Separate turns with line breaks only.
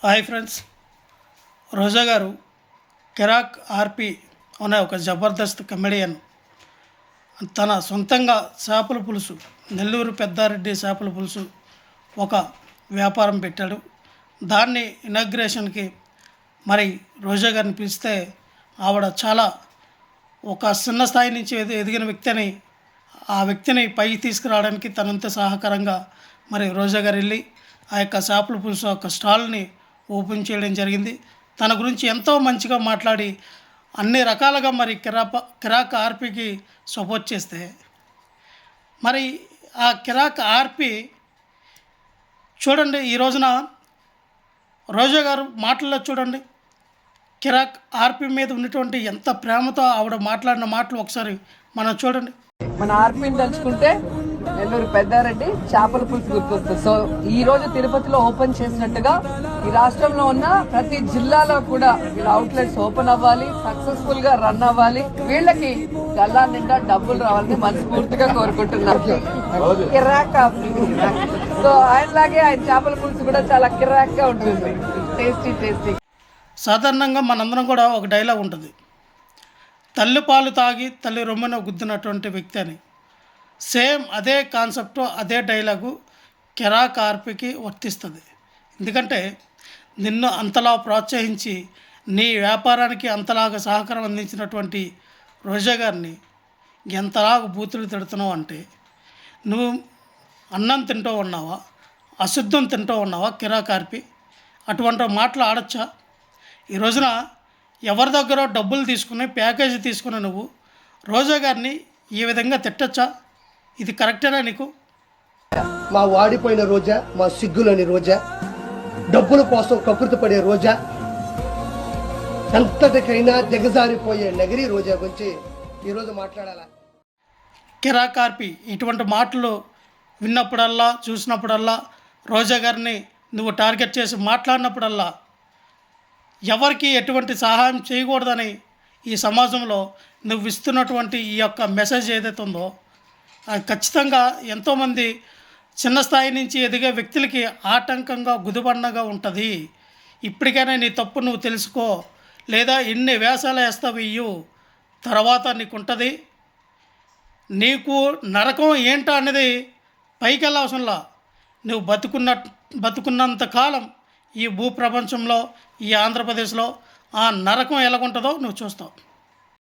Hi friends, రోజా గారు కిరాక్ ఆర్పి అనే ఒక జబర్దస్త్ కమెడియన్ తన సొంతంగా చేపల పులుసు, నెల్లూరు పెద్దారెడ్డి చేపల పులుసు ఒక వ్యాపారం పెట్టాడు. దాన్ని ఇనాగ్రేషన్కి మరి రోజా గారిని పిలిస్తే ఆవిడ చాలా ఒక చిన్న స్థాయి నుంచి ఎదిగిన వ్యక్తిని, ఆ వ్యక్తిని పైకి తీసుకురావడానికి తనంత సహకారంగా మరి రోజా గారు వెళ్ళి ఆ యొక్క చేపల పులుసు ఒక స్టాల్ని ఓపెన్ చేయడం జరిగింది. తన గురించి ఎంతో మంచిగా మాట్లాడి అన్ని రకాలుగా మరి కిరాక్ ఆర్పీకి సపోర్ట్ చేస్తే, మరి ఆ కిరాక్ ఆర్పి చూడండి, ఈ రోజున రోజా గారు మాటల్లో చూడండి, కిరాక్ ఆర్పి మీద ఉన్నటువంటి ఎంత ప్రేమతో ఆవిడ మాట్లాడిన మాటలు ఒకసారి మనం చూడండి.
మన ఆర్పిని తలుచుకుంటే నెల్లూరు పెద్దారెడ్డి చేపల పులుసు గుర్తొస్తుంది. సో ఈ రోజు తిరుపతిలో ఓపెన్ చేసినట్టుగా ఈ రాష్ట్రంలో ఉన్న ప్రతి జిల్లాలో కూడా వీళ్ళ అవుట్లెట్స్ ఓపెన్ అవ్వాలి, సక్సెస్ఫుల్ గా రన్ అవ్వాలి, వీళ్ళకి గల్లా నిండా డబ్బులు రావాలని మనస్ఫూర్తిగా కోరుకుంటున్నాను. కిరాక్. సో ఆయనలాగే ఆయన చేపల పులుసు కూడా చాలా కిరాక్ గా ఉంటుంది, టేస్టీ.
సాధారణంగా మనందరం కూడా ఒక డైలాగ్ ఉంటుంది, తల్లి పాలు తాగి తల్లి రొమ్మున గుద్దినటువంటి వ్యక్తి అని. సేమ్ అదే కాన్సెప్ట్, అదే డైలాగు కిరాక్ ఆర్పికి వర్తిస్తుంది. ఎందుకంటే నిన్ను అంతలా ప్రోత్సహించి నీ వ్యాపారానికి అంతలాగా సహకారం అందించినటువంటి రోజా గారిని ఎంతలాగా బూతులు తిడుతున్నావు అంటే, నువ్వు అన్నం తింటూ ఉన్నావా, అశుద్ధం తింటూ ఉన్నావా కిరాక్ ఆర్పి? అటువంటి మాటలు ఆడచ్చా? ఈ రోజున ఎవరి దగ్గర డబ్బులు తీసుకుని ప్యాకేజీ తీసుకుని నువ్వు రోజా గారిని ఈ విధంగా తిట్టచ్చా? ఇది కరెక్టేనా నీకు?
మా వాడిపోయిన రోజా, మా సిగ్గులని రోజా, డబ్బుల కోసం కకృతి పడే రోజా, ఎంతటికైనా దిగజారిపోయే నగరి రోజా గురించి ఈరోజు మాట్లాడాలా?
కిరాక్ ఆర్పి ఇటువంటి మాటలు విన్నప్పుడల్లా, చూసినప్పుడల్లా, రోజా గారిని నువ్వు టార్గెట్ చేసి మాట్లాడినప్పుడల్లా ఎవరికి ఎటువంటి సహాయం చేయకూడదని ఈ సమాజంలో నువ్వు ఇస్తున్నటువంటి ఈ యొక్క మెసేజ్ ఏదైతే ఉందో అది ఖచ్చితంగా ఎంతోమంది చిన్న స్థాయి నుంచి ఎదిగే వ్యక్తులకి ఆటంకంగా గుదిబండగా ఉంటుంది. ఇప్పటికైనా నీ తప్పు నువ్వు తెలుసుకో, లేదా ఎన్ని వేషాలు వేస్తావు ఇయ్యు, తర్వాత నీకు ఉంటుంది. నీకు నరకం ఏంటో అనేది పైకి వెళ్ళవసరంలా, నువ్వు బతుకున్నంత కాలం ఈ భూప్రపంచంలో, ఈ ఆంధ్రప్రదేశ్లో ఆ నరకం ఎలాగుంటుందో నువ్వు చూస్తావు.